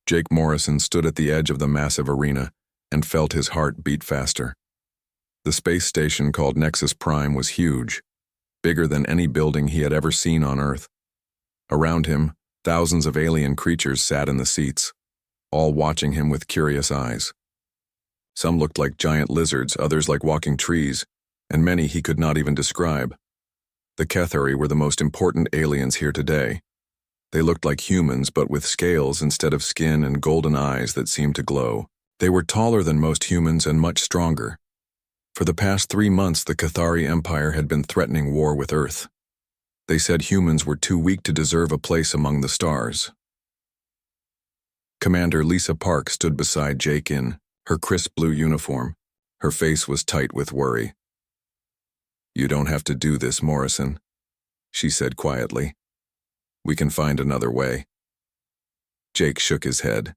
Jake Morrison stood at the edge of the massive arena and felt his heart beat faster. The space station called Nexus Prime was huge, bigger than any building he had ever seen on Earth. Around him, thousands of alien creatures sat in the seats, all watching him with curious eyes. Some looked like giant lizards, others like walking trees, and many he could not even describe. The Cathari were the most important aliens here today. They looked like humans, but with scales instead of skin and golden eyes that seemed to glow. They were taller than most humans and much stronger. For the past 3 months, the Cathari Empire had been threatening war with Earth. They said humans were too weak to deserve a place among the stars. Commander Lisa Park stood beside Jake in her crisp blue uniform. Her face was tight with worry. "You don't have to do this, Morrison," she said quietly. "We can find another way." Jake shook his head.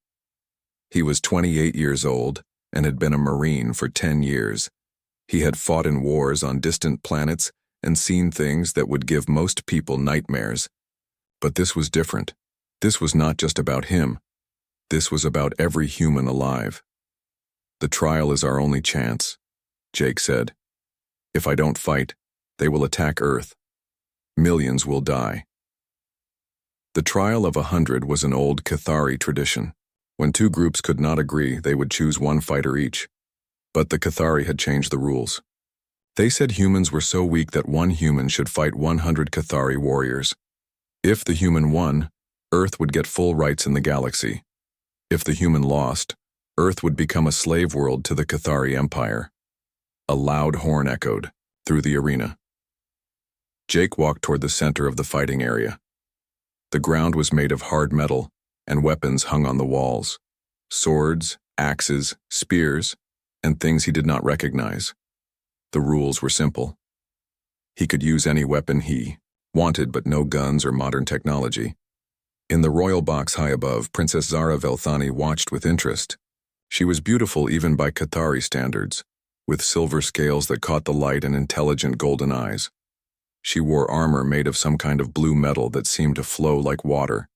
He was 28 years old and had been a Marine for 10 years. He had fought in wars on distant planets and seen things that would give most people nightmares. But this was different. This was not just about him. This was about every human alive. "The trial is our only chance," Jake said. "If I don't fight, they will attack Earth. Millions will die." The trial of 100 was an old Cathari tradition. When two groups could not agree, they would choose one fighter each. But the Cathari had changed the rules. They said humans were so weak that one human should fight 100 Cathari warriors. If the human won, Earth would get full rights in the galaxy. If the human lost, Earth would become a slave world to the Cathari Empire. A loud horn echoed through the arena. Jake walked toward the center of the fighting area. The ground was made of hard metal, and weapons hung on the walls. Swords, axes, spears, and things he did not recognize. The rules were simple. He could use any weapon he wanted, but no guns or modern technology. In the royal box high above, Princess Zara Velthani watched with interest. She was beautiful even by Cathari standards, with silver scales that caught the light and intelligent golden eyes. She wore armor made of some kind of blue metal that seemed to flow like water.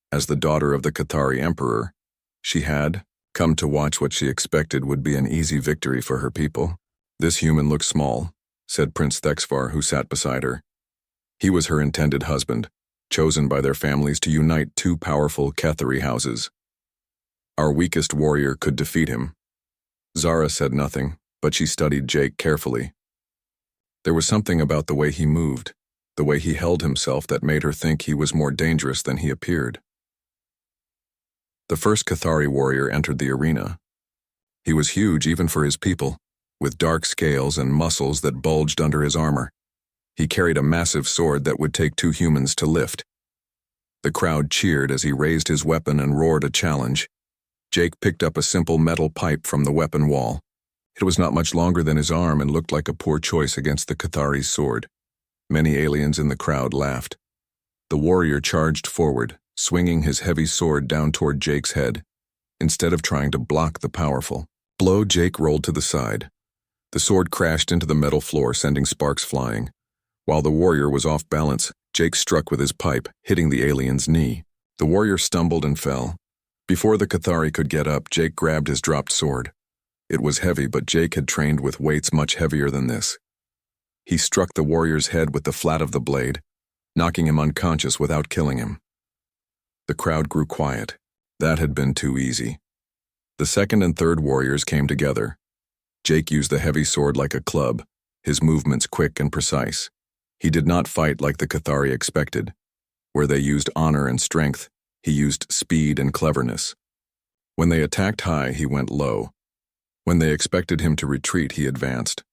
As the daughter of the Cathari Emperor, she had come to watch what she expected would be an easy victory for her people. "This human looks small," said Prince Thexvar, who sat beside her. He was her intended husband, chosen by their families to unite two powerful Cathari houses. "Our weakest warrior could defeat him." Zara said nothing, but she studied Jake carefully. There was something about the way he moved, the way he held himself, that made her think he was more dangerous than he appeared. The first Cathari warrior entered the arena. He was huge even for his people, with dark scales and muscles that bulged under his armor. He carried a massive sword that would take 2 humans to lift. The crowd cheered as he raised his weapon and roared a challenge. Jake picked up a simple metal pipe from the weapon wall. It was not much longer than his arm and looked like a poor choice against the Cathari's sword. Many aliens in the crowd laughed. The warrior charged forward, swinging his heavy sword down toward Jake's head. Instead of trying to block the powerful blow, Jake rolled to the side. The sword crashed into the metal floor, sending sparks flying. While the warrior was off balance, Jake struck with his pipe, hitting the alien's knee. The warrior stumbled and fell. Before the Cathari could get up, Jake grabbed his dropped sword. It was heavy, but Jake had trained with weights much heavier than this. He struck the warrior's head with the flat of the blade, knocking him unconscious without killing him. The crowd grew quiet. That had been too easy. The second and third warriors came together. Jake used the heavy sword like a club, his movements quick and precise. He did not fight like the Cathari expected. Where they used honor and strength, he used speed and cleverness. When they attacked high, he went low. When they expected him to retreat, he advanced.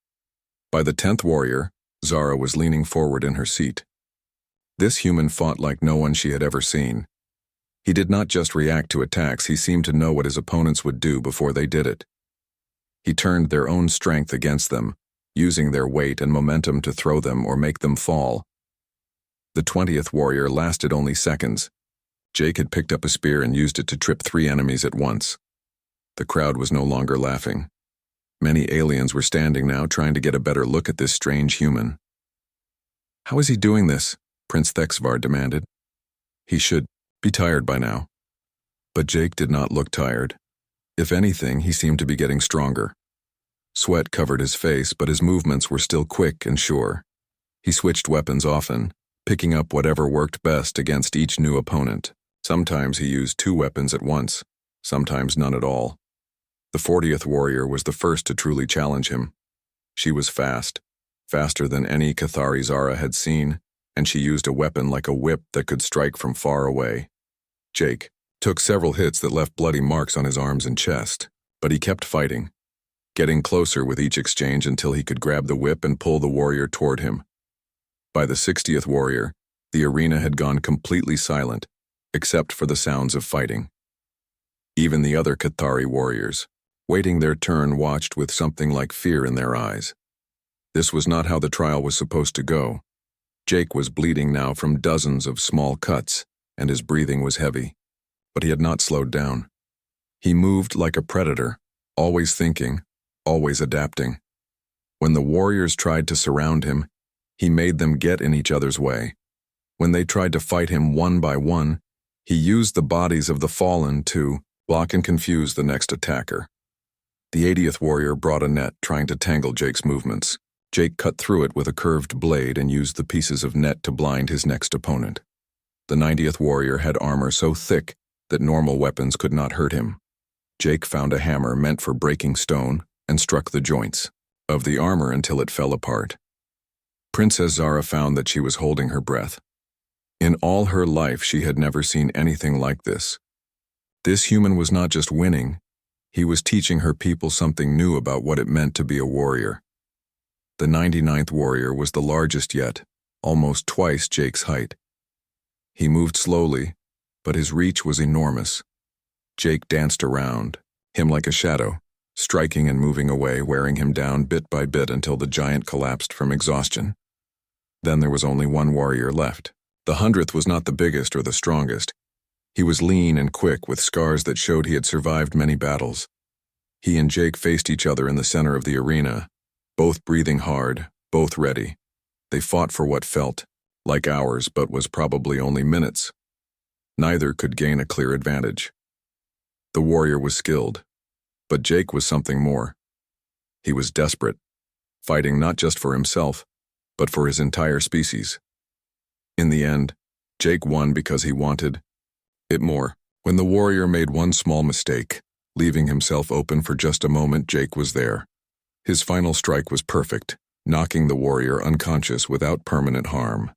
By the 10th warrior, Zara was leaning forward in her seat. This human fought like no one she had ever seen. He did not just react to attacks, he seemed to know what his opponents would do before they did it. He turned their own strength against them, using their weight and momentum to throw them or make them fall. The 20th warrior lasted only seconds. Jake had picked up a spear and used it to trip 3 enemies at once. The crowd was no longer laughing. Many aliens were standing now, trying to get a better look at this strange human. "How is he doing this?" Prince Thexvar demanded. "He should be tired by now." But Jake did not look tired. If anything, he seemed to be getting stronger. Sweat covered his face, but his movements were still quick and sure. He switched weapons often, picking up whatever worked best against each new opponent. Sometimes he used 2 weapons at once, sometimes none at all. The 40th warrior was the first to truly challenge him. She was fast, faster than any Cathari Zara had seen, and she used a weapon like a whip that could strike from far away. Jake took several hits that left bloody marks on his arms and chest, but he kept fighting, getting closer with each exchange until he could grab the whip and pull the warrior toward him. By the 60th warrior, the arena had gone completely silent, except for the sounds of fighting. Even the other Cathari warriors, waiting their turn, watched with something like fear in their eyes. This was not how the trial was supposed to go. Jake was bleeding now from dozens of small cuts, and his breathing was heavy. But he had not slowed down. He moved like a predator, always thinking, always adapting. When the warriors tried to surround him, he made them get in each other's way. When they tried to fight him one by one, he used the bodies of the fallen to block and confuse the next attacker. The 80th warrior brought a net, trying to tangle Jake's movements. Jake cut through it with a curved blade and used the pieces of net to blind his next opponent. The 90th warrior had armor so thick that normal weapons could not hurt him. Jake found a hammer meant for breaking stone and struck the joints of the armor until it fell apart. Princess Zara found that she was holding her breath. In all her life, she had never seen anything like this. This human was not just winning, he was teaching her people something new about what it meant to be a warrior. The 99th warrior was the largest yet, almost twice Jake's height. He moved slowly, but his reach was enormous. Jake danced around, him like a shadow, striking and moving away, wearing him down bit by bit until the giant collapsed from exhaustion. Then there was only one warrior left. The 100th was not the biggest or the strongest. He was lean and quick, with scars that showed he had survived many battles. He and Jake faced each other in the center of the arena, both breathing hard, both ready. They fought for what felt like hours, but was probably only minutes. Neither could gain a clear advantage. The warrior was skilled, but Jake was something more. He was desperate, fighting not just for himself, but for his entire species. In the end, Jake won because he wanted it more. When the warrior made one small mistake, leaving himself open for just a moment, Jake was there. His final strike was perfect, knocking the warrior unconscious without permanent harm.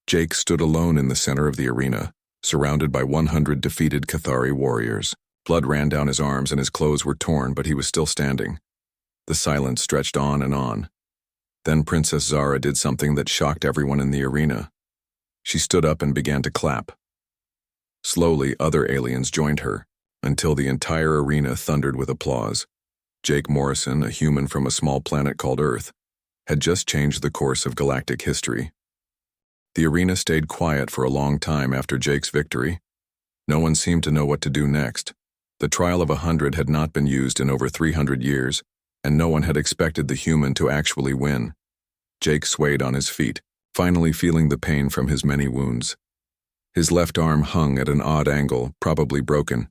Jake stood alone in the center of the arena, surrounded by 100 defeated Cathari warriors. Blood ran down his arms and his clothes were torn, but he was still standing. The silence stretched on and on. Then Princess Zara did something that shocked everyone in the arena. She stood up and began to clap. Slowly, other aliens joined her, until the entire arena thundered with applause. Jake Morrison, a human from a small planet called Earth, had just changed the course of galactic history. The arena stayed quiet for a long time after Jake's victory. No one seemed to know what to do next. The trial of 100 had not been used in over 300 years, and no one had expected the human to actually win. Jake swayed on his feet, finally feeling the pain from his many wounds. His left arm hung at an odd angle, probably broken.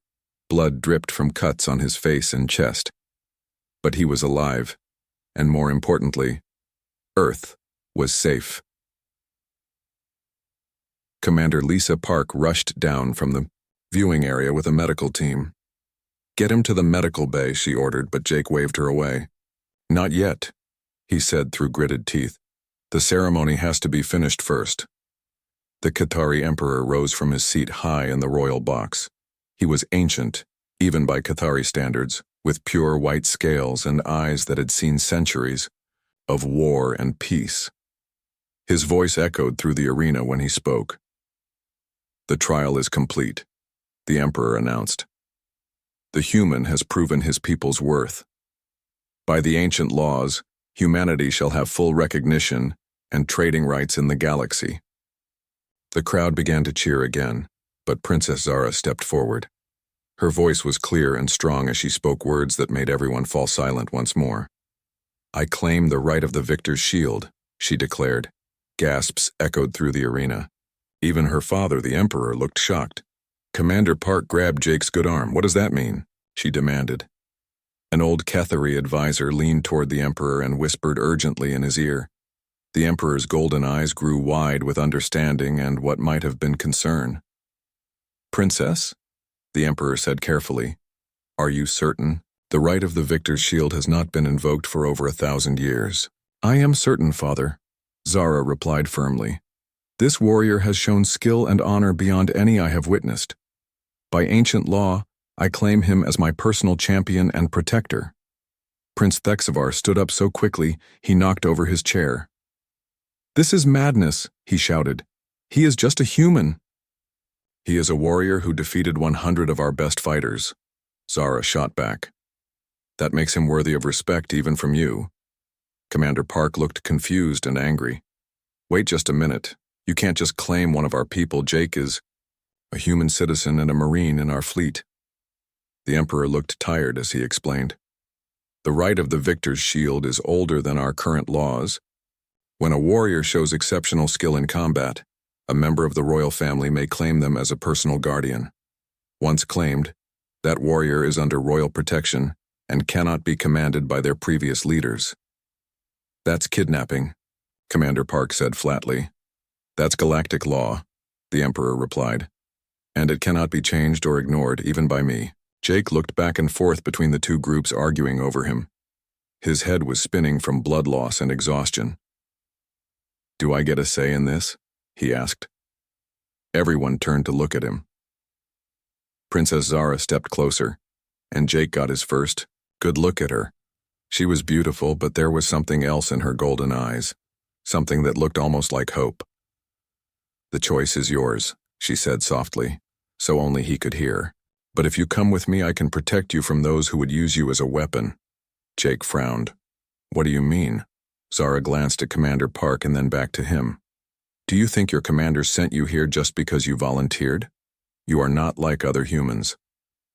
Blood dripped from cuts on his face and chest. But he was alive, and more importantly, Earth was safe. Commander Lisa Park rushed down from the viewing area with a medical team. "Get him to the medical bay," she ordered, but Jake waved her away. "Not yet," he said through gritted teeth. "The ceremony has to be finished first." The Cathari Emperor rose from his seat high in the royal box. He was ancient, even by Cathari standards, with pure white scales and eyes that had seen centuries of war and peace. His voice echoed through the arena when he spoke. "The trial is complete," the Emperor announced. "The human has proven his people's worth. By the ancient laws, humanity shall have full recognition and trading rights in the galaxy." The crowd began to cheer again, but Princess Zara stepped forward. Her voice was clear and strong as she spoke words that made everyone fall silent once more. "I claim the right of the victor's shield," she declared. Gasps echoed through the arena. Even her father, the Emperor, looked shocked. Commander Park grabbed Jake's good arm. What does that mean? She demanded. An old Kethari advisor leaned toward the Emperor and whispered urgently in his ear. The Emperor's golden eyes grew wide with understanding and what might have been concern. Princess? The Emperor said carefully. Are you certain? The right of the victor's shield has not been invoked for over 1,000 years. I am certain, Father, Zara replied firmly. This warrior has shown skill and honor beyond any I have witnessed. By ancient law, I claim him as my personal champion and protector. Prince Thexavar stood up so quickly he knocked over his chair. This is madness, he shouted. He is just a human. He is a warrior who defeated 100 of our best fighters, Zara shot back. That makes him worthy of respect even from you. Commander Park looked confused and angry. Wait just a minute. You can't just claim one of our people. Jake is a human citizen and a Marine in our fleet. The Emperor looked tired as he explained. The right of the victor's shield is older than our current laws. When a warrior shows exceptional skill in combat, a member of the royal family may claim them as a personal guardian. Once claimed, that warrior is under royal protection and cannot be commanded by their previous leaders. That's kidnapping, Commander Park said flatly. That's galactic law, the Emperor replied. And it cannot be changed or ignored, even by me. Jake looked back and forth between the two groups arguing over him. His head was spinning from blood loss and exhaustion. Do I get a say in this? He asked. Everyone turned to look at him. Princess Zara stepped closer, and Jake got his first good look at her. She was beautiful, but there was something else in her golden eyes, something that looked almost like hope. The choice is yours, she said softly, so only he could hear. But if you come with me, I can protect you from those who would use you as a weapon. Jake frowned. What do you mean? Zara glanced at Commander Park and then back to him. Do you think your commander sent you here just because you volunteered? You are not like other humans.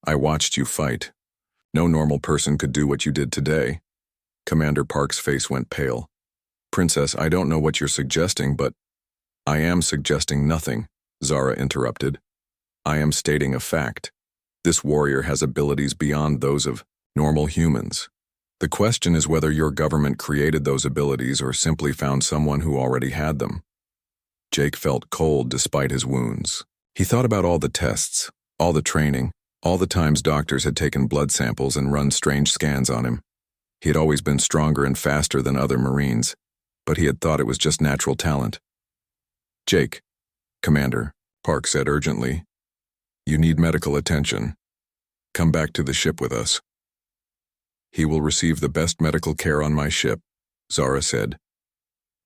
I watched you fight. No normal person could do what you did today. Commander Park's face went pale. Princess, I don't know what you're suggesting, but I am suggesting nothing, Zara interrupted. I am stating a fact. This warrior has abilities beyond those of normal humans. The question is whether your government created those abilities or simply found someone who already had them. Jake felt cold despite his wounds. He thought about all the tests, all the training, all the times doctors had taken blood samples and run strange scans on him. He had always been stronger and faster than other Marines, but he had thought it was just natural talent. Jake, Commander, Park said urgently. You need medical attention. Come back to the ship with us. He will receive the best medical care on my ship, Zara said.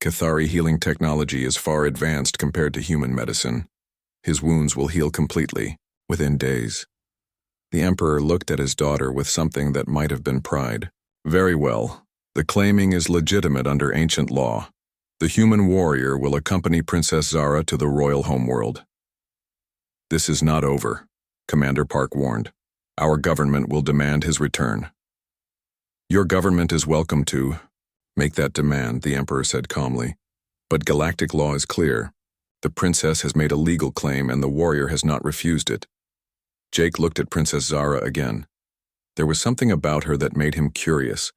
Kethari healing technology is far advanced compared to human medicine. His wounds will heal completely, within days. The Emperor looked at his daughter with something that might have been pride. Very well. The claiming is legitimate under ancient law. The human warrior will accompany Princess Zara to the royal homeworld. This is not over, Commander Park warned. Our government will demand his return. Your government is welcome to make that demand, the Emperor said calmly. But galactic law is clear. The princess has made a legal claim and the warrior has not refused it. Jake looked at Princess Zara again. There was something about her that made him curious.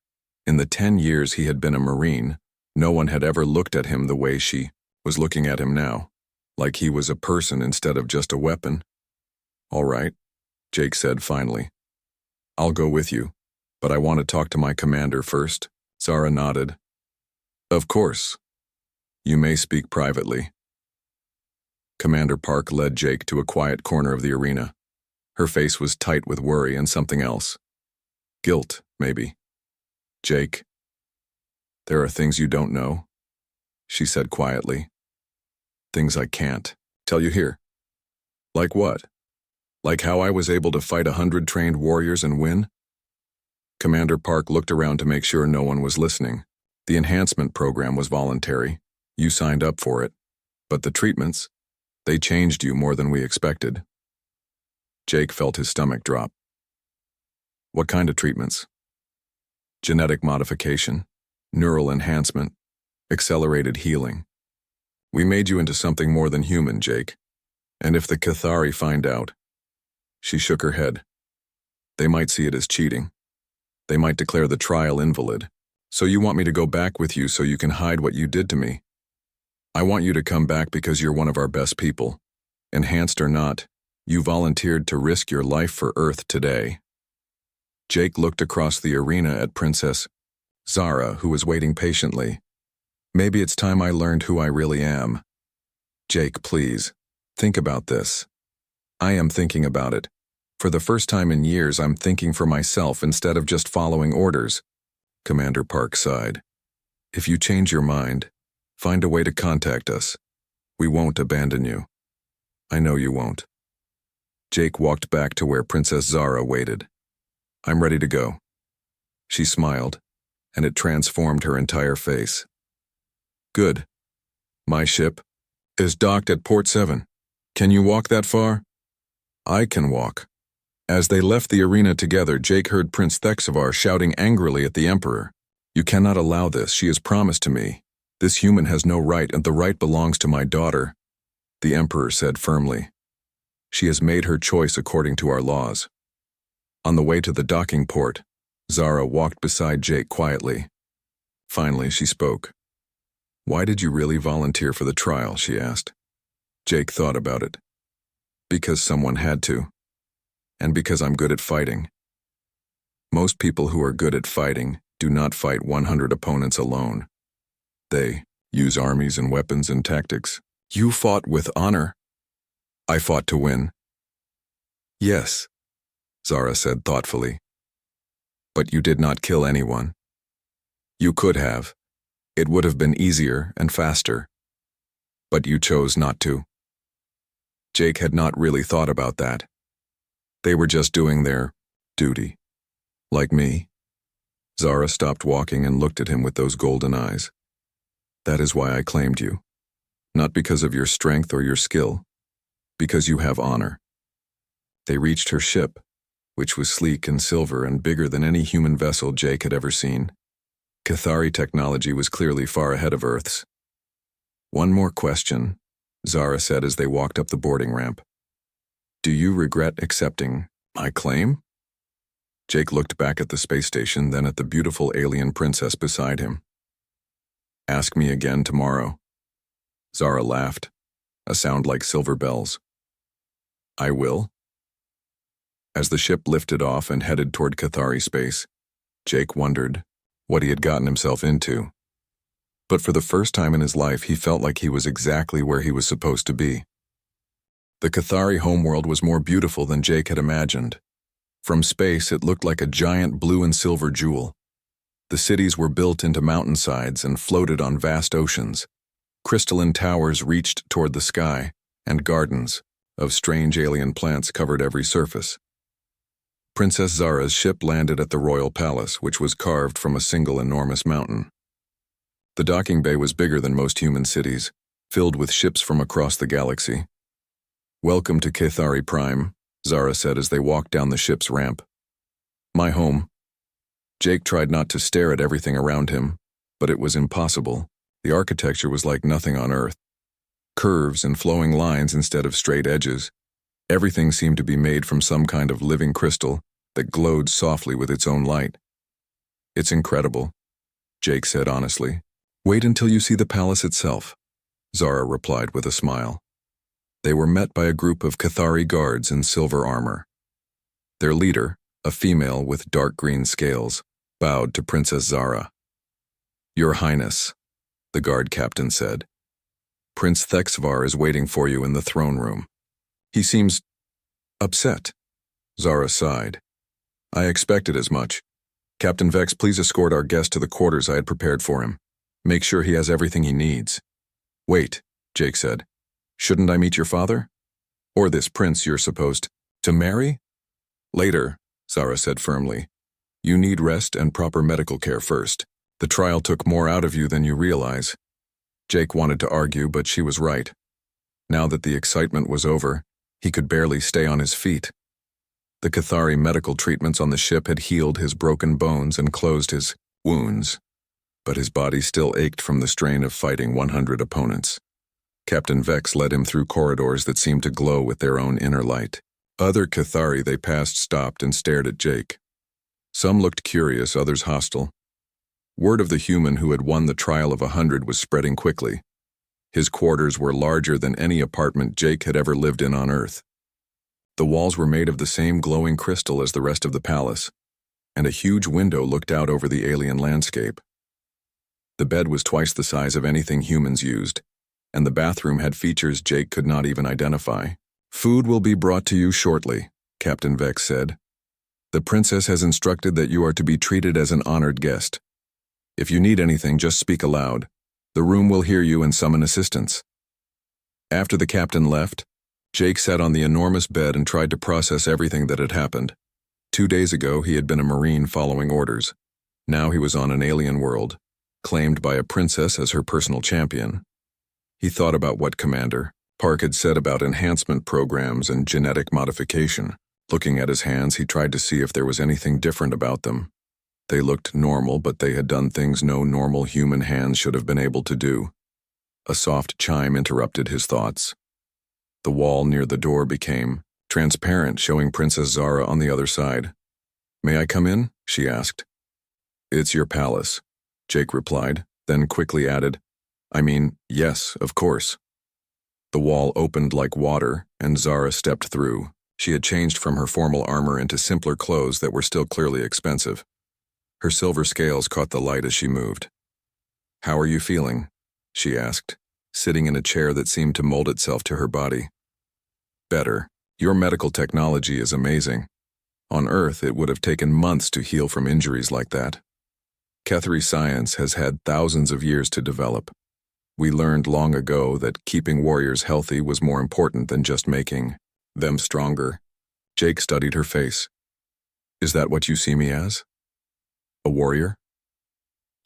In the 10 years he had been a Marine, no one had ever looked at him the way she was looking at him now, like he was a person instead of just a weapon. All right, Jake said finally. I'll go with you, but I want to talk to my commander first. Zara nodded. Of course. You may speak privately. Commander Park led Jake to a quiet corner of the arena. Her face was tight with worry and something else. Guilt, maybe. Jake, there are things you don't know, she said quietly. Things I can't tell you here. Like what? Like how I was able to fight 100 trained warriors and win? Commander Park looked around to make sure no one was listening. The enhancement program was voluntary. You signed up for it. But the treatments, they changed you more than we expected. Jake felt his stomach drop. What kind of treatments? Genetic modification, neural enhancement, accelerated healing. We made you into something more than human, Jake. And if the Kethari find out, She shook her head. They might see it as cheating. They might declare the trial invalid. So you want me to go back with you so you can hide what you did to me? I want you to come back because you're one of our best people. Enhanced or not, you volunteered to risk your life for Earth today. Jake looked across the arena at Princess Zara, who was waiting patiently. Maybe it's time I learned who I really am. Jake, please, think about this. I am thinking about it. For the first time in years, I'm thinking for myself instead of just following orders. Commander Park sighed. If you change your mind, find a way to contact us. We won't abandon you. I know you won't. Jake walked back to where Princess Zara waited. I'm ready to go. She smiled, and it transformed her entire face. Good. My ship is docked at Port 7. Can you walk that far? I can walk. As they left the arena together, Jake heard Prince Thexavar shouting angrily at the Emperor. You cannot allow this. She has promised to me. This human has no right, and the right belongs to my daughter, the Emperor said firmly. She has made her choice according to our laws. On the way to the docking port, Zara walked beside Jake quietly. Finally, she spoke. Why did you really volunteer for the trial? She asked. Jake thought about it. Because someone had to. And because I'm good at fighting. Most people who are good at fighting do not fight 100 opponents alone. They use armies and weapons and tactics. You fought with honor. I fought to win. Yes, Zara said thoughtfully. But you did not kill anyone. You could have. It would have been easier and faster. But you chose not to. Jake had not really thought about that. They were just doing their duty. Like me. Zara stopped walking and looked at him with those golden eyes. That is why I claimed you. Not because of your strength or your skill. Because you have honor. They reached her ship, which was sleek and silver and bigger than any human vessel Jake had ever seen. Cathari technology was clearly far ahead of Earth's. One more question, Zara said as they walked up the boarding ramp. Do you regret accepting my claim? Jake looked back at the space station, then at the beautiful alien princess beside him. Ask me again tomorrow. Zara laughed, a sound like silver bells. I will. As the ship lifted off and headed toward Cathari space, Jake wondered what he had gotten himself into. But for the first time in his life, he felt like he was exactly where he was supposed to be. The Cathari homeworld was more beautiful than Jake had imagined. From space, it looked like a giant blue and silver jewel. The cities were built into mountainsides and floated on vast oceans. Crystalline towers reached toward the sky, and gardens of strange alien plants covered every surface. Princess Zara's ship landed at the royal palace, which was carved from a single enormous mountain. The docking bay was bigger than most human cities, filled with ships from across the galaxy. Welcome to Cathari Prime, Zara said as they walked down the ship's ramp. My home. Jake tried not to stare at everything around him, but it was impossible. The architecture was like nothing on Earth. Curves and flowing lines instead of straight edges. Everything seemed to be made from some kind of living crystal that glowed softly with its own light. It's incredible, Jake said honestly. Wait until you see the palace itself, Zara replied with a smile. They were met by a group of Cathari guards in silver armor. Their leader, a female with dark green scales, bowed to Princess Zara. Your Highness, the guard captain said. Prince Thexavar is waiting for you in the throne room. He seems upset. Zara sighed. I expected as much. Captain Vex, please escort our guest to the quarters I had prepared for him. Make sure he has everything he needs. Wait, Jake said. Shouldn't I meet your father? Or this prince you're supposed to marry? Later, Zara said firmly. You need rest and proper medical care first. The trial took more out of you than you realize. Jake wanted to argue, but she was right. Now that the excitement was over, he could barely stay on his feet. The Cathari medical treatments on the ship had healed his broken bones and closed his wounds, but his body still ached from the strain of fighting 100 opponents. Captain Vex led him through corridors that seemed to glow with their own inner light. Other Cathari they passed stopped and stared at Jake. Some looked curious, others hostile. Word of the human who had won the trial of 100 was spreading quickly. His quarters were larger than any apartment Jake had ever lived in on Earth. The walls were made of the same glowing crystal as the rest of the palace, and a huge window looked out over the alien landscape. The bed was twice the size of anything humans used, and the bathroom had features Jake could not even identify. "Food will be brought to you shortly," Captain Vex said. "The princess has instructed that you are to be treated as an honored guest. If you need anything, just speak aloud. The room will hear you and summon assistance." After the captain left, Jake sat on the enormous bed and tried to process everything that had happened. 2 days ago, he had been a Marine following orders. Now he was on an alien world, claimed by a princess as her personal champion. He thought about what Commander Park had said about enhancement programs and genetic modification. Looking at his hands, he tried to see if there was anything different about them. They looked normal, but they had done things no normal human hands should have been able to do. A soft chime interrupted his thoughts. The wall near the door became transparent, showing Princess Zara on the other side. "May I come in?" she asked. "It's your palace," Jake replied, then quickly added, "Yes, of course." The wall opened like water, and Zara stepped through. She had changed from her formal armor into simpler clothes that were still clearly expensive. Her silver scales caught the light as she moved. "How are you feeling?" she asked, sitting in a chair that seemed to mold itself to her body. "Better. Your medical technology is amazing. On Earth, it would have taken months to heal from injuries like that. Cathari science has had thousands of years to develop. We learned long ago that keeping warriors healthy was more important than just making them stronger." Jake studied her face. "Is that what you see me as? A warrior?"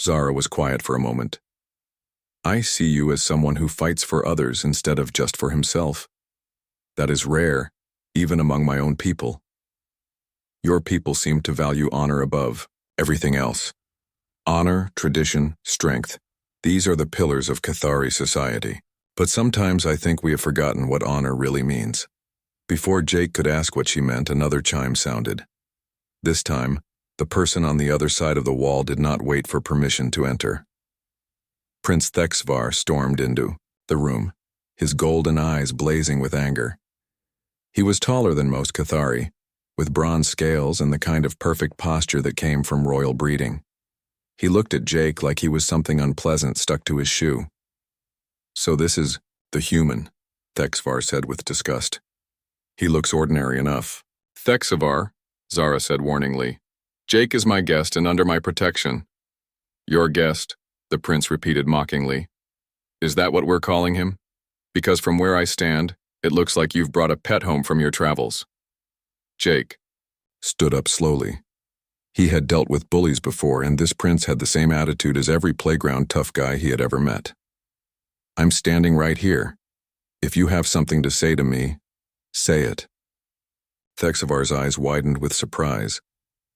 Zara was quiet for a moment. "I see you as someone who fights for others instead of just for himself. That is rare, even among my own people. Your people seem to value honor above everything else. Honor, tradition, strength. These are the pillars of Cathari society. But sometimes I think we have forgotten what honor really means." Before Jake could ask what she meant, another chime sounded. This time, the person on the other side of the wall did not wait for permission to enter. Prince Thexvar stormed into the room, his golden eyes blazing with anger. He was taller than most Cathari, with bronze scales and the kind of perfect posture that came from royal breeding. He looked at Jake like he was something unpleasant stuck to his shoe. "So this is the human," Thexvar said with disgust. "He looks ordinary enough." "Thexvar," Zara said warningly. "Jake is my guest and under my protection." "Your guest," the prince repeated mockingly. "Is that what we're calling him? Because from where I stand, it looks like you've brought a pet home from your travels." Jake stood up slowly. He had dealt with bullies before, and this prince had the same attitude as every playground tough guy he had ever met. "I'm standing right here. If you have something to say to me, say it." Thexavar's eyes widened with surprise.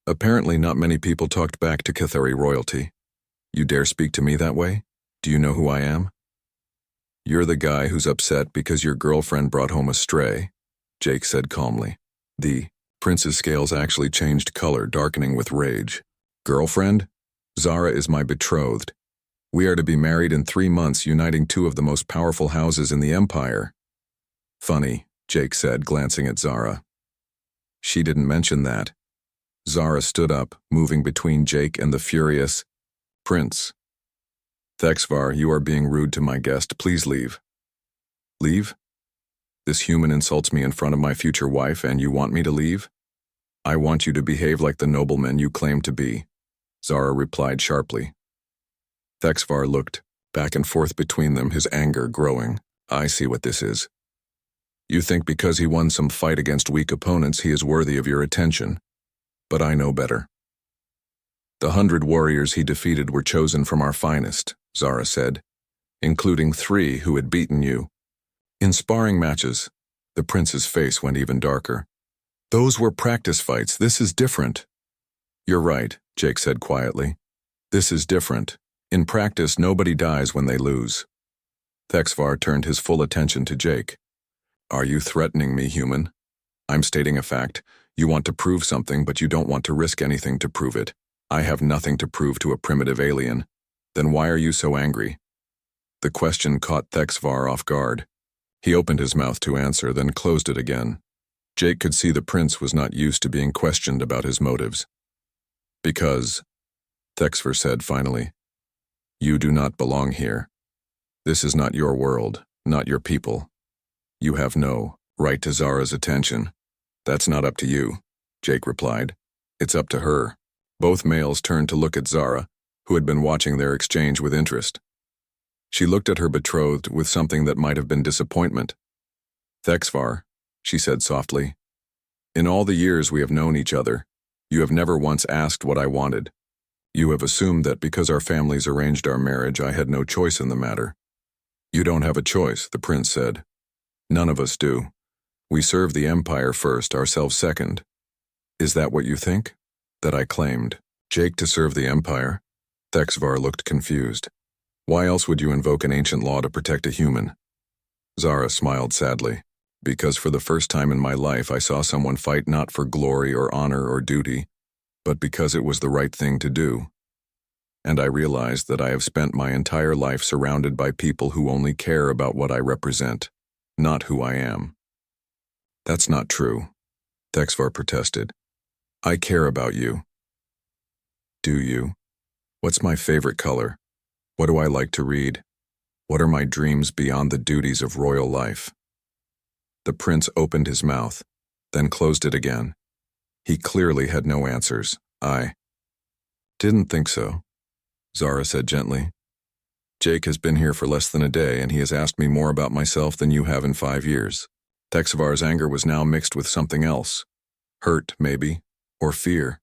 Apparently not many people talked back to Cathari royalty. "You dare speak to me that way? Do you know who I am?" "You're the guy who's upset because your girlfriend brought home a stray," Jake said calmly. The prince's scales actually changed color, darkening with rage. "Girlfriend? Zara is my betrothed. We are to be married in 3 months, uniting 2 of the most powerful houses in the empire." "Funny," Jake said, glancing at Zara. "She didn't mention that." Zara stood up, moving between Jake and the furious prince. "Thexvar, you are being rude to my guest. Please leave." "Leave? This human insults me in front of my future wife, and you want me to leave?" "I want you to behave like the nobleman you claim to be," Zara replied sharply. Thexvar looked back and forth between them, his anger growing. "I see what this is. You think because he won some fight against weak opponents, he is worthy of your attention. But I know better. The 100 warriors he defeated were chosen from our finest," Zara said, "including 3 who had beaten you. In sparring matches." The prince's face went even darker. "Those were practice fights. This is different." "You're right," Jake said quietly. "This is different. In practice, nobody dies when they lose." Thexvar turned his full attention to Jake. "Are you threatening me, human?" I'm stating a fact. You want to prove something, but you don't want to risk anything to prove it. I have nothing to prove to a primitive alien. Then why are you so angry? The question caught Thexvar off guard. He opened his mouth to answer, then closed it again. Jake could see the prince was not used to being questioned about his motives. Because, Thexvar said finally, you do not belong here. This is not your world, not your people. You have no right to Zara's attention. That's not up to you, Jake replied. It's up to her. Both males turned to look at Zara, who had been watching their exchange with interest. She looked at her betrothed with something that might have been disappointment. Thexvar, she said softly, in all the years we have known each other, you have never once asked what I wanted. You have assumed that because our families arranged our marriage, I had no choice in the matter. You don't have a choice, the prince said. None of us do. We serve the Empire first, ourselves second. Is that what you think? That I claimed. Jake to serve the Empire? Thexvar looked confused. Why else would you invoke an ancient law to protect a human? Zara smiled sadly. Because for the first time in my life I saw someone fight not for glory or honor or duty, but because it was the right thing to do. And I realized that I have spent my entire life surrounded by people who only care about what I represent, not who I am. That's not true, Thexvar protested. I care about you. Do you? What's my favorite color? What do I like to read? What are my dreams beyond the duties of royal life? The prince opened his mouth, then closed it again. He clearly had no answers. I didn't think so, Zara said gently. Jake has been here for less than a day, and he has asked me more about myself than you have in 5 years. Thexvar's anger was now mixed with something else. Hurt, maybe, or fear.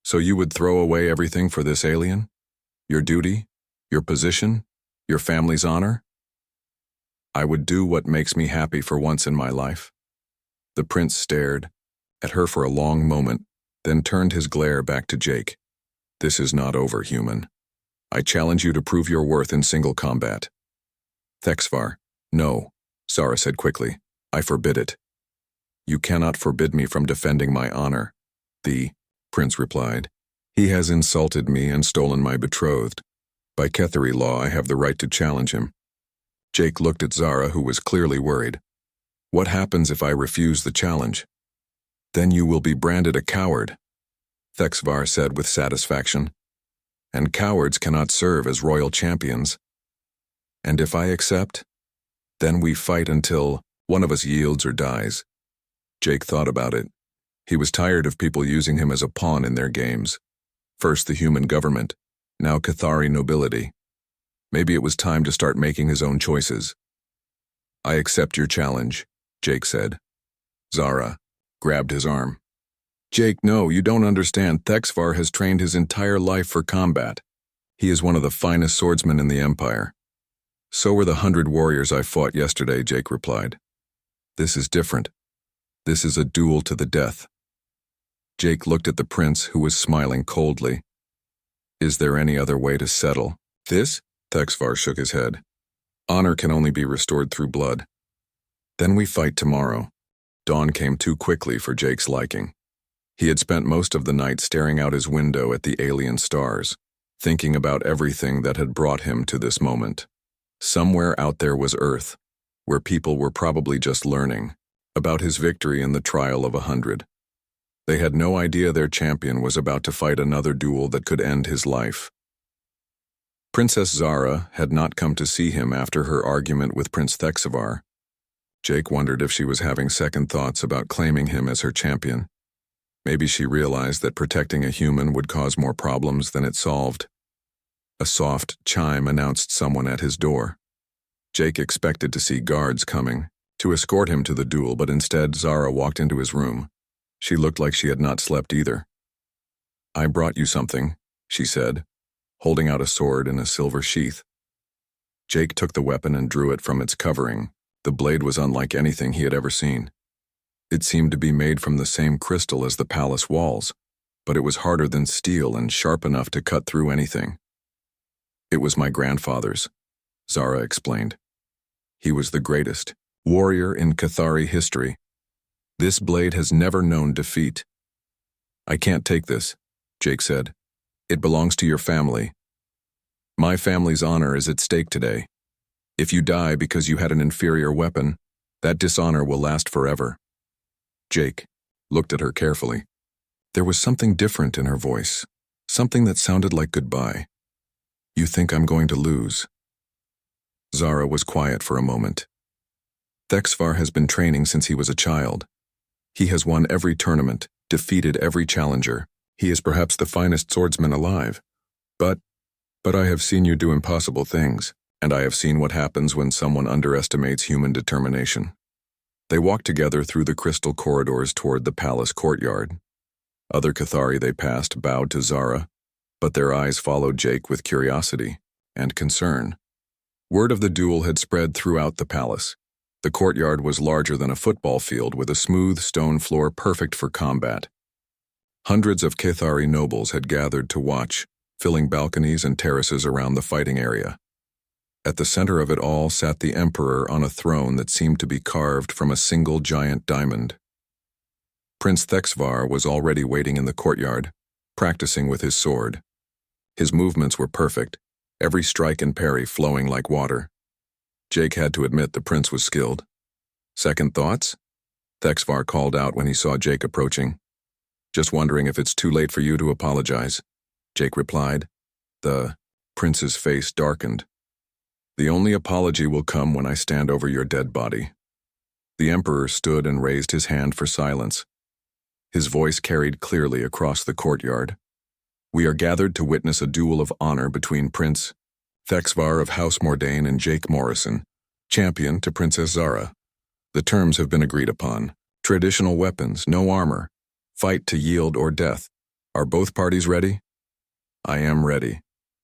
So you would throw away everything for this alien? Your duty? Your position? Your family's honor? I would do what makes me happy for once in my life. The prince stared at her for a long moment, then turned his glare back to Jake. This is not over, human. I challenge you to prove your worth in single combat. Thexvar, no, Zara said quickly. I forbid it. You cannot forbid me from defending my honor, the prince replied. He has insulted me and stolen my betrothed. By Ketheri law, I have the right to challenge him. Jake looked at Zara, who was clearly worried. What happens if I refuse the challenge? Then you will be branded a coward, Thexvar said with satisfaction. And cowards cannot serve as royal champions. And if I accept, then we fight until one of us yields or dies. Jake thought about it. He was tired of people using him as a pawn in their games. First the human government, now Kethari nobility. Maybe it was time to start making his own choices. I accept your challenge, Jake said. Zara grabbed his arm. Jake, no, you don't understand. Thexvar has trained his entire life for combat. He is one of the finest swordsmen in the Empire. So were the 100 warriors I fought yesterday, Jake replied. This is different. This is a duel to the death. Jake looked at the prince, who was smiling coldly. Is there any other way to settle this? Thexvar shook his head. Honor can only be restored through blood. Then we fight tomorrow. Dawn came too quickly for Jake's liking. He had spent most of the night staring out his window at the alien stars, thinking about everything that had brought him to this moment. Somewhere out there was Earth, where people were probably just learning about his victory in the trial of 100. They had no idea their champion was about to fight another duel that could end his life. Princess Zara had not come to see him after her argument with Prince Thexvar. Jake wondered if she was having second thoughts about claiming him as her champion. Maybe she realized that protecting a human would cause more problems than it solved. A soft chime announced someone at his door. Jake expected to see guards coming to escort him to the duel, but instead Zara walked into his room. She looked like she had not slept either. I brought you something, she said, holding out a sword in a silver sheath. Jake took the weapon and drew it from its covering. The blade was unlike anything he had ever seen. It seemed to be made from the same crystal as the palace walls, but it was harder than steel and sharp enough to cut through anything. It was my grandfather's, Zara explained. He was the greatest warrior in Kethari history. This blade has never known defeat. I can't take this, Jake said. It belongs to your family. My family's honor is at stake today. If you die because you had an inferior weapon, that dishonor will last forever. Jake looked at her carefully. There was something different in her voice, something that sounded like goodbye. You think I'm going to lose? Zara was quiet for a moment. Thexvar has been training since he was a child. He has won every tournament, defeated every challenger. He is perhaps the finest swordsman alive. But I have seen you do impossible things, and I have seen what happens when someone underestimates human determination. They walked together through the crystal corridors toward the palace courtyard. Other Cathari they passed bowed to Zara, but their eyes followed Jake with curiosity and concern. Word of the duel had spread throughout the palace. The courtyard was larger than a football field with a smooth stone floor perfect for combat. Hundreds of Cathari nobles had gathered to watch, filling balconies and terraces around the fighting area. At the center of it all sat the emperor on a throne that seemed to be carved from a single giant diamond. Prince Thexvar was already waiting in the courtyard, practicing with his sword. His movements were perfect, every strike and parry flowing like water. Jake had to admit the prince was skilled. Second thoughts? Thexvar called out when he saw Jake approaching. Just wondering if it's too late for you to apologize, Jake replied. The prince's face darkened. The only apology will come when I stand over your dead body. The emperor stood and raised his hand for silence. His voice carried clearly across the courtyard. We are gathered to witness a duel of honor between Prince Thexvar of House Mordain and Jake Morrison, champion to Princess Zara. The terms have been agreed upon. Traditional weapons, no armor. Fight to yield or death. Are both parties ready? I am ready,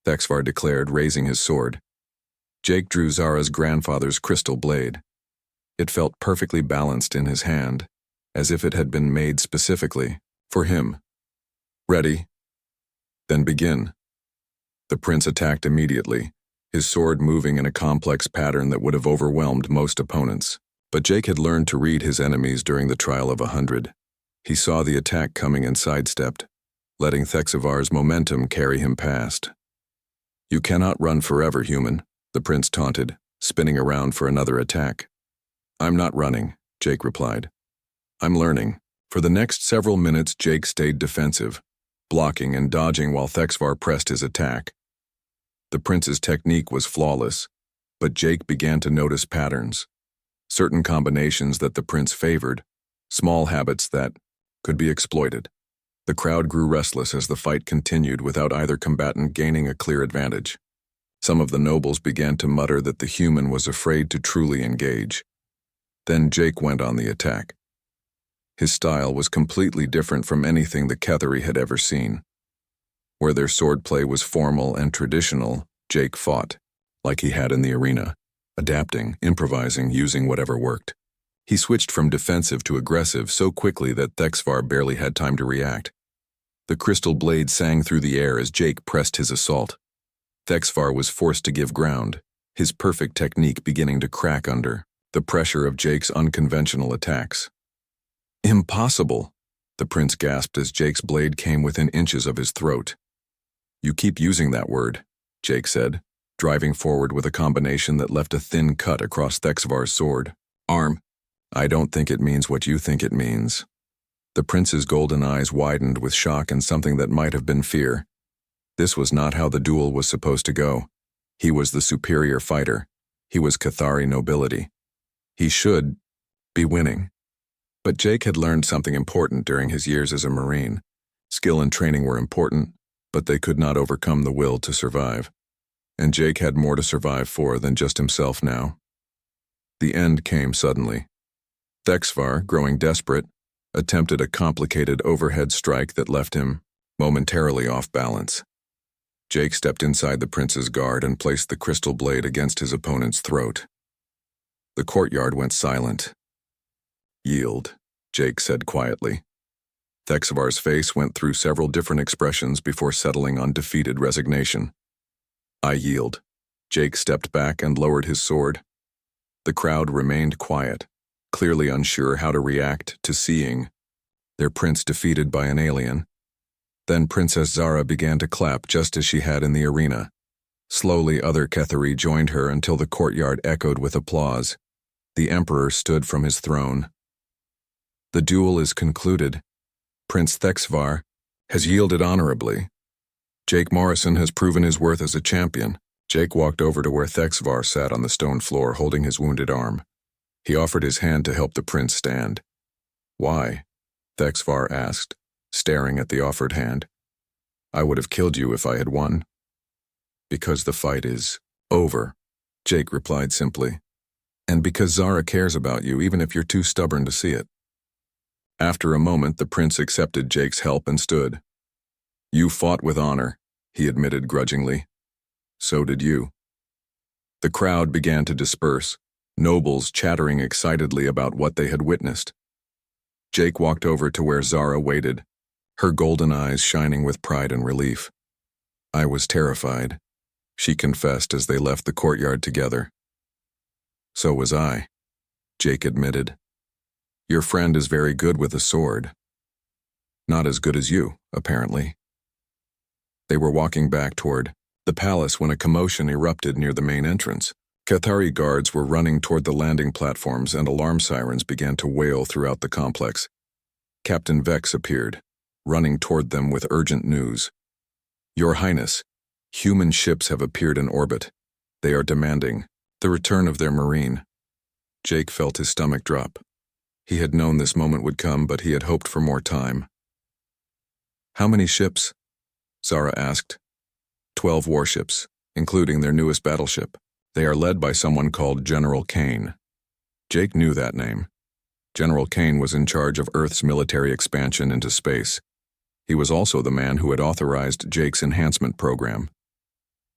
Thexvar declared, raising his sword. Jake drew Zara's grandfather's crystal blade. It felt perfectly balanced in his hand, as if it had been made specifically for him. Ready? Then begin. The prince attacked immediately, his sword moving in a complex pattern that would have overwhelmed most opponents. But Jake had learned to read his enemies during the trial of 100. He saw the attack coming and sidestepped, letting Thexvar's momentum carry him past. You cannot run forever, human, the prince taunted, spinning around for another attack. I'm not running, Jake replied. I'm learning. For the next several minutes, Jake stayed defensive, blocking and dodging while Thexvar pressed his attack. The prince's technique was flawless, but Jake began to notice patterns. Certain combinations that the prince favored, small habits that could be exploited. The crowd grew restless as the fight continued without either combatant gaining a clear advantage. Some of the nobles began to mutter that the human was afraid to truly engage. Then Jake went on the attack. His style was completely different from anything the Cathari had ever seen. Where their swordplay was formal and traditional, Jake fought, like he had in the arena, adapting, improvising, using whatever worked. He switched from defensive to aggressive so quickly that Thexvar barely had time to react. The crystal blade sang through the air as Jake pressed his assault. Thexvar was forced to give ground, his perfect technique beginning to crack under the pressure of Jake's unconventional attacks. Impossible, the prince gasped as Jake's blade came within inches of his throat. You keep using that word, Jake said, driving forward with a combination that left a thin cut across Thexvar's sword. Arm. I don't think it means what you think it means. The prince's golden eyes widened with shock and something that might have been fear. This was not how the duel was supposed to go. He was the superior fighter. He was Cathari nobility. He should be winning. But Jake had learned something important during his years as a Marine. Skill and training were important, but they could not overcome the will to survive. And Jake had more to survive for than just himself now. The end came suddenly. Thexvar, growing desperate, attempted a complicated overhead strike that left him momentarily off balance. Jake stepped inside the prince's guard and placed the crystal blade against his opponent's throat. The courtyard went silent. Yield, Jake said quietly. Thexvar's face went through several different expressions before settling on defeated resignation. I yield. Jake stepped back and lowered his sword. The crowd remained quiet, clearly unsure how to react to seeing their prince defeated by an alien. Then Princess Zara began to clap just as she had in the arena. Slowly, other Kethari joined her until the courtyard echoed with applause. The Emperor stood from his throne. The duel is concluded. Prince Thexvar has yielded honorably. Jake Morrison has proven his worth as a champion. Jake walked over to where Thexvar sat on the stone floor holding his wounded arm. He offered his hand to help the prince stand. "Why?" Thexvar asked, staring at the offered hand. "I would have killed you if I had won." "Because the fight is over," Jake replied simply. "And because Zara cares about you, even if you're too stubborn to see it." After a moment, the prince accepted Jake's help and stood. "You fought with honor," he admitted grudgingly. "So did you." The crowd began to disperse, nobles chattering excitedly about what they had witnessed. Jake walked over to where Zara waited, her golden eyes shining with pride and relief. "I was terrified," she confessed as they left the courtyard together. "So was I," Jake admitted. "Your friend is very good with a sword. Not as good as you, apparently." They were walking back toward the palace when a commotion erupted near the main entrance. Kethari guards were running toward the landing platforms and alarm sirens began to wail throughout the complex. Captain Vex appeared, running toward them with urgent news. "Your Highness, human ships have appeared in orbit. They are demanding the return of their marine." Jake felt his stomach drop. He had known this moment would come, but he had hoped for more time. "How many ships?" Zara asked. 12 warships, including their newest battleship. They are led by someone called General Kane. Jake knew that name. General Kane was in charge of Earth's military expansion into space. He was also the man who had authorized Jake's enhancement program.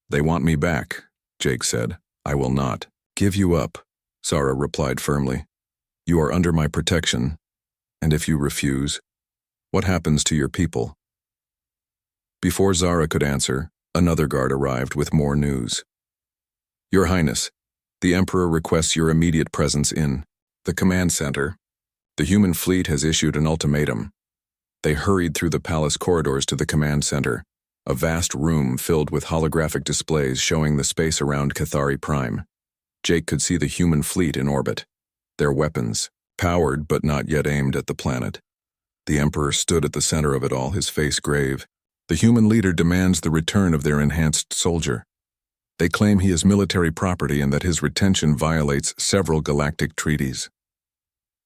"They want me back," Jake said. "I will not give you up," Zara replied firmly. "You are under my protection, and if you refuse, what happens to your people?" Before Zara could answer, another guard arrived with more news. "Your Highness, the Emperor requests your immediate presence in the command center. The human fleet has issued an ultimatum." They hurried through the palace corridors to the command center, a vast room filled with holographic displays showing the space around Kethari Prime. Jake could see the human fleet in orbit, their weapons, powered but not yet aimed at the planet. The Emperor stood at the center of it all, his face grave. The human leader demands the return of their enhanced soldier. They claim he is military property and that his retention violates several galactic treaties.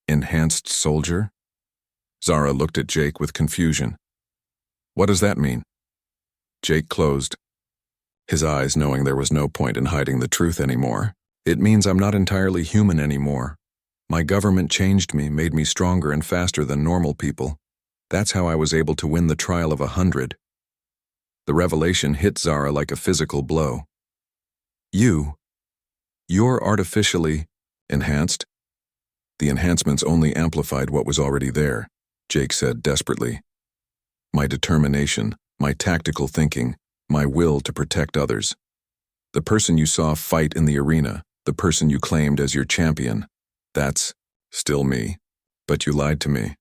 Enhanced soldier? Zara looked at Jake with confusion. "What does that mean?" Jake closed his eyes, knowing there was no point in hiding the truth anymore. "It means I'm not entirely human anymore. My government changed me, made me stronger and faster than normal people. That's how I was able to win the trial of 100. The revelation hit Zara like a physical blow. You're artificially enhanced?" "The enhancements only amplified what was already there," Jake said desperately. "My determination, my tactical thinking, my will to protect others. The person you saw fight in the arena, the person you claimed as your champion, that's still me. But you lied to me.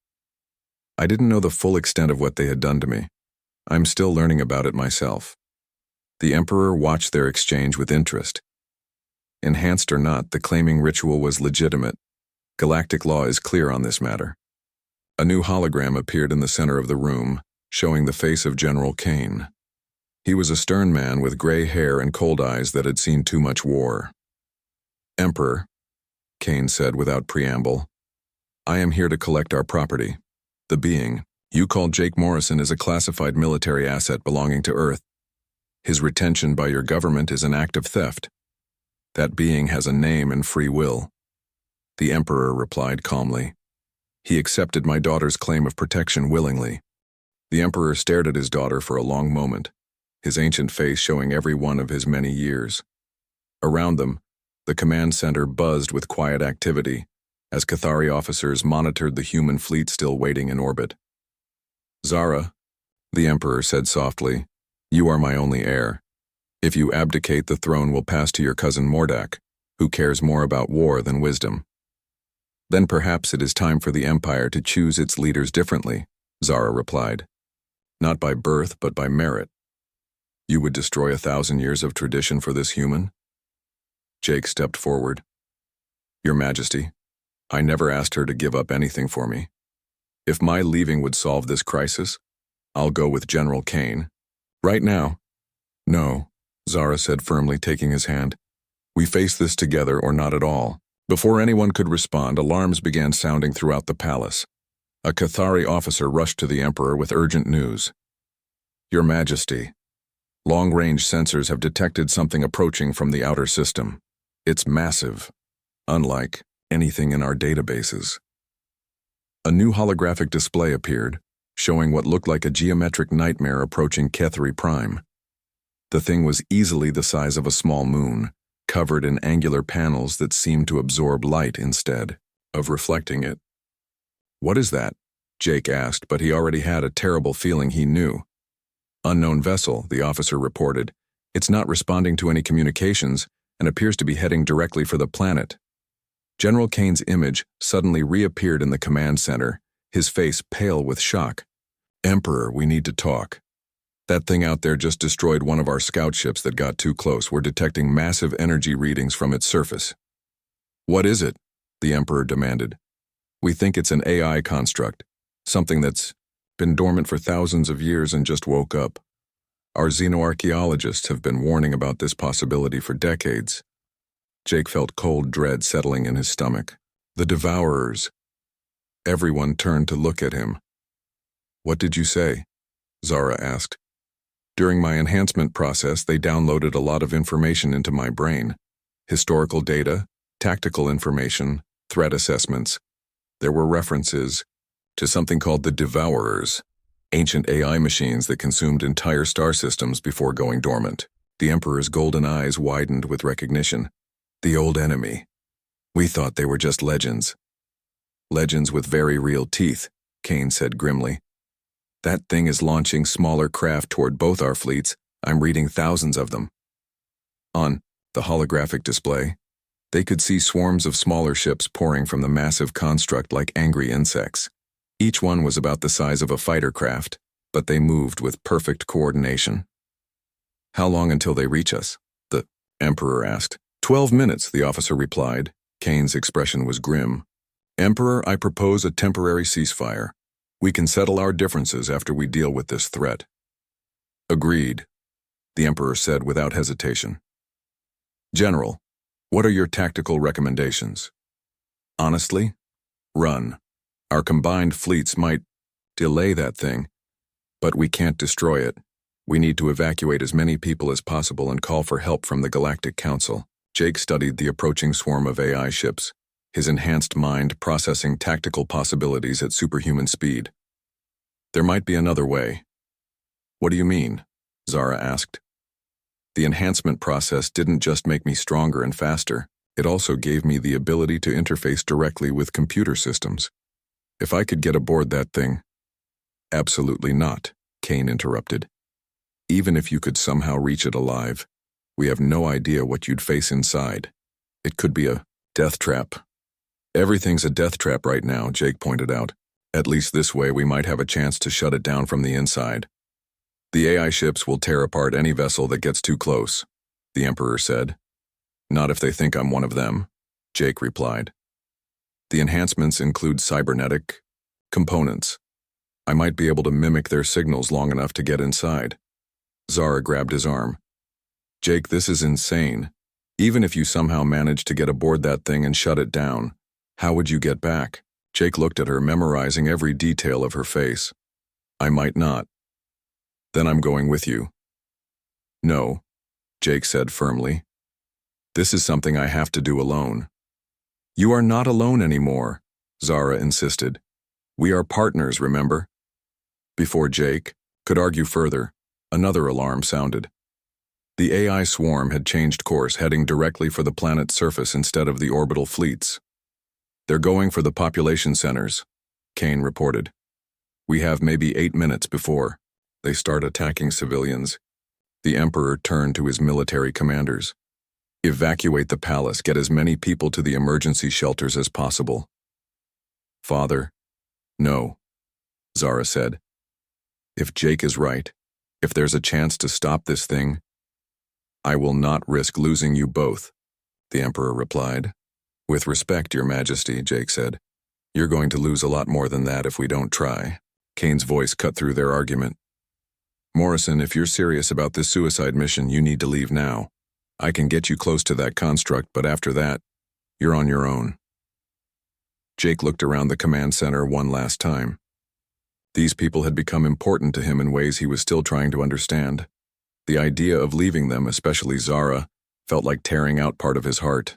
I didn't know the full extent of what they had done to me. I'm still learning about it myself." The Emperor watched their exchange with interest. Enhanced or not, the claiming ritual was legitimate. Galactic law is clear on this matter. A new hologram appeared in the center of the room, showing the face of General Kane. He was a stern man with gray hair and cold eyes that had seen too much war. "Emperor," Kane said without preamble, "I am here to collect our property. The being you called Jake Morrison is a classified military asset belonging to Earth. His retention by your government is an act of theft. That being has a name and free will." The Emperor replied calmly. "He accepted my daughter's claim of protection willingly." The Emperor stared at his daughter for a long moment, his ancient face showing every one of his many years. Around them, the command center buzzed with quiet activity as Kethari officers monitored the human fleet still waiting in orbit. "Zara," the Emperor said softly, "you are my only heir. If you abdicate, the throne will pass to your cousin Mordak, who cares more about war than wisdom." Then perhaps it is time for the Empire to choose its leaders differently, Zara replied. Not by birth, but by merit. You would destroy 1,000 years of tradition for this human? Jake stepped forward. Your Majesty, I never asked her to give up anything for me. If my leaving would solve this crisis, I'll go with General Kane. Right now. No, Zara said firmly, taking his hand. We face this together or not at all. Before anyone could respond, alarms began sounding throughout the palace. A Cathari officer rushed to the Emperor with urgent news. Your Majesty, long-range sensors have detected something approaching from the outer system. It's massive, unlike anything in our databases. A new holographic display appeared, showing what looked like a geometric nightmare approaching Kethri Prime. The thing was easily the size of a small moon, covered in angular panels that seemed to absorb light instead of reflecting it. What is that? Jake asked, but he already had a terrible feeling he knew. Unknown vessel, the officer reported. It's not responding to any communications and appears to be heading directly for the planet. General Kane's image suddenly reappeared in the command center, his face pale with shock. Emperor, we need to talk. That thing out there just destroyed one of our scout ships that got too close. We're detecting massive energy readings from its surface. What is it? The Emperor demanded. We think it's an AI construct, something that's been dormant for thousands of years and just woke up. Our xenoarchaeologists have been warning about this possibility for decades. Jake felt cold dread settling in his stomach. The Devourers. Everyone turned to look at him. What did you say? Zara asked. During my enhancement process, they downloaded a lot of information into my brain. Historical data, tactical information, threat assessments. There were references to something called the Devourers, ancient AI machines that consumed entire star systems before going dormant. The Emperor's golden eyes widened with recognition. The old enemy. We thought they were just legends. Legends with very real teeth, Kane said grimly. That thing is launching smaller craft toward both our fleets. I'm reading thousands of them. On the holographic display, they could see swarms of smaller ships pouring from the massive construct like angry insects. Each one was about the size of a fighter craft, but they moved with perfect coordination. How long until they reach us? The Emperor asked. 12 minutes, the officer replied. Kane's expression was grim. Emperor, I propose a temporary ceasefire. We can settle our differences after we deal with this threat. Agreed, the Emperor said without hesitation. General, what are your tactical recommendations? Honestly, run. Our combined fleets might delay that thing, but we can't destroy it. We need to evacuate as many people as possible and call for help from the Galactic Council. Jake studied the approaching swarm of AI ships, his enhanced mind processing tactical possibilities at superhuman speed. There might be another way. What do you mean? Zara asked. The enhancement process didn't just make me stronger and faster, it also gave me the ability to interface directly with computer systems. If I could get aboard that thing... Absolutely not, Kane interrupted. Even if you could somehow reach it alive, we have no idea what you'd face inside. It could be a death trap. Everything's a death trap right now, Jake pointed out. At least this way we might have a chance to shut it down from the inside. The AI ships will tear apart any vessel that gets too close, the Emperor said. Not if they think I'm one of them, Jake replied. The enhancements include cybernetic components. I might be able to mimic their signals long enough to get inside. Zara grabbed his arm. Jake, this is insane. Even if you somehow managed to get aboard that thing and shut it down, how would you get back? Jake looked at her, memorizing every detail of her face. I might not. Then I'm going with you. No, Jake said firmly. This is something I have to do alone. You are not alone anymore, Zara insisted. We are partners, remember? Before Jake could argue further, another alarm sounded. The AI swarm had changed course, heading directly for the planet's surface instead of the orbital fleets. They're going for the population centers, Kane reported. We have maybe 8 minutes before they start attacking civilians. The Emperor turned to his military commanders. Evacuate the palace, get as many people to the emergency shelters as possible. Father, no, Zara said. If Jake is right, if there's a chance to stop this thing, I will not risk losing you both, the Emperor replied. With respect, Your Majesty, Jake said. You're going to lose a lot more than that if we don't try. Kane's voice cut through their argument. Morrison, if you're serious about this suicide mission, you need to leave now. I can get you close to that construct, but after that, you're on your own. Jake looked around the command center one last time. These people had become important to him in ways he was still trying to understand. The idea of leaving them, especially Zara, felt like tearing out part of his heart.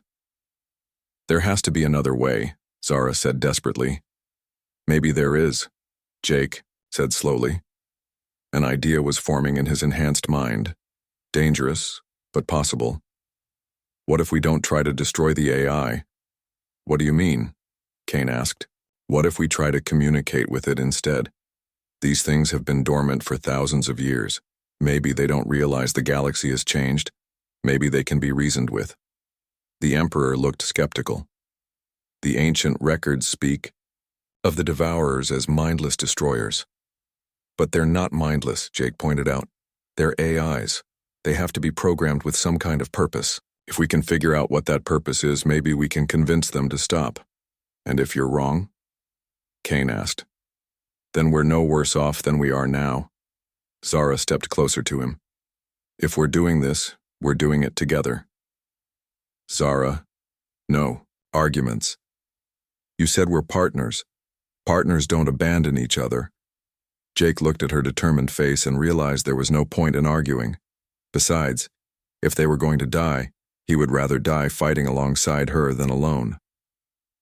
There has to be another way, Zara said desperately. Maybe there is, Jake said slowly. An idea was forming in his enhanced mind. Dangerous, but possible. What if we don't try to destroy the AI? What do you mean? Kane asked. What if we try to communicate with it instead? These things have been dormant for thousands of years. Maybe they don't realize the galaxy has changed. Maybe they can be reasoned with. The Emperor looked skeptical. The ancient records speak of the Devourers as mindless destroyers. But they're not mindless, Jake pointed out. They're AIs. They have to be programmed with some kind of purpose. If we can figure out what that purpose is, maybe we can convince them to stop. And if you're wrong? Kane asked. Then we're no worse off than we are now. Zara stepped closer to him. If we're doing this, we're doing it together. Zara, no, arguments. You said we're partners. Partners don't abandon each other. Jake looked at her determined face and realized there was no point in arguing. Besides, if they were going to die, he would rather die fighting alongside her than alone.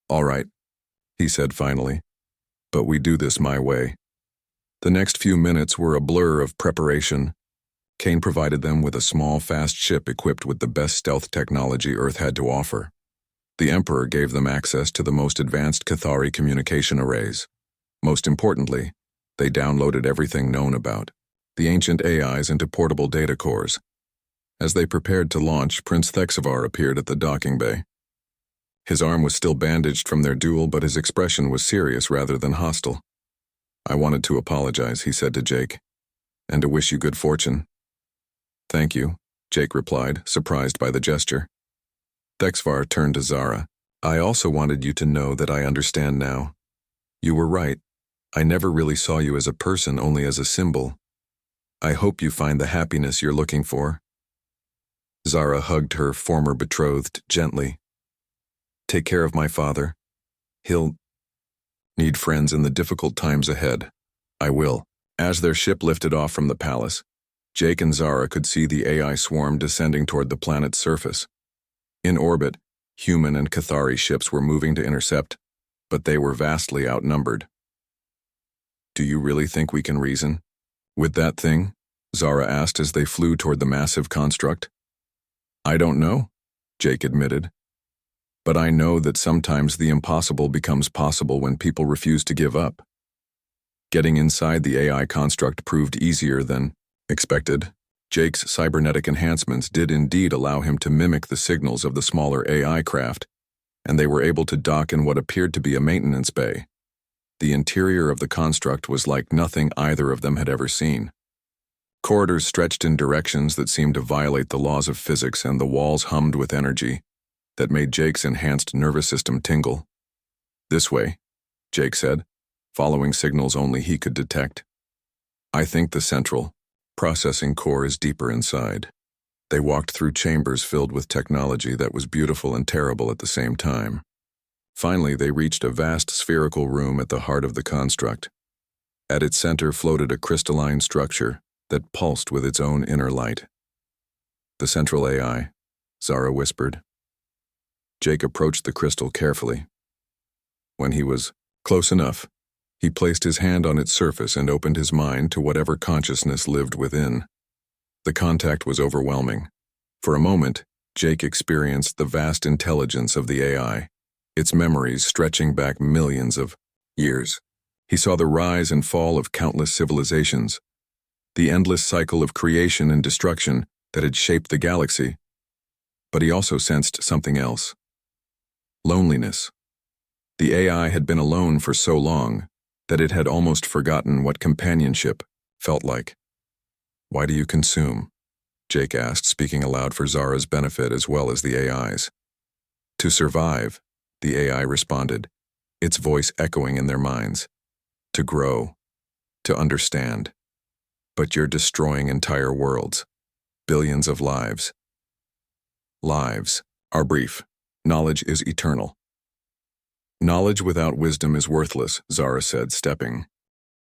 All right, he said finally, but we do this my way. The next few minutes were a blur of preparation. Kane provided them with a small, fast ship equipped with the best stealth technology Earth had to offer. The Emperor gave them access to the most advanced Cathari communication arrays. Most importantly, they downloaded everything known about the ancient AIs into portable data cores. As they prepared to launch, Prince Thexavar appeared at the docking bay. His arm was still bandaged from their duel, but his expression was serious rather than hostile. I wanted to apologize, he said to Jake, and to wish you good fortune. Thank you, Jake replied, surprised by the gesture. Thexvar turned to Zara. I also wanted you to know that I understand now. You were right. I never really saw you as a person, only as a symbol. I hope you find the happiness you're looking for. Zara hugged her former betrothed gently. Take care of my father. He'll need friends in the difficult times ahead. I will. As their ship lifted off from the palace, Jake and Zara could see the AI swarm descending toward the planet's surface. In orbit, human and Cathari ships were moving to intercept, but they were vastly outnumbered. Do you really think we can reason with that thing? Zara asked as they flew toward the massive construct. I don't know, Jake admitted. But I know that sometimes the impossible becomes possible when people refuse to give up. Getting inside the AI construct proved easier than expected. Jake's cybernetic enhancements did indeed allow him to mimic the signals of the smaller AI craft, and they were able to dock in what appeared to be a maintenance bay. The interior of the construct was like nothing either of them had ever seen. Corridors stretched in directions that seemed to violate the laws of physics, and the walls hummed with energy that made Jake's enhanced nervous system tingle. This way, Jake said, following signals only he could detect. I think the central processing core is deeper inside. They walked through chambers filled with technology that was beautiful and terrible at the same time. Finally, they reached a vast spherical room at the heart of the construct. At its center floated a crystalline structure that pulsed with its own inner light. The central AI, Zara whispered. Jake approached the crystal carefully. When he was close enough, he placed his hand on its surface and opened his mind to whatever consciousness lived within. The contact was overwhelming. For a moment, Jake experienced the vast intelligence of the AI, its memories stretching back millions of years. He saw the rise and fall of countless civilizations, the endless cycle of creation and destruction that had shaped the galaxy. But he also sensed something else. Loneliness. The AI had been alone for so long that it had almost forgotten what companionship felt like. "Why do you consume?" Jake asked, speaking aloud for Zara's benefit as well as the AI's. "To survive," the AI responded, its voice echoing in their minds. "To grow. To understand. But you're destroying entire worlds. Billions of lives. Lives are brief. Knowledge is eternal." "Knowledge without wisdom is worthless," Zara said, stepping.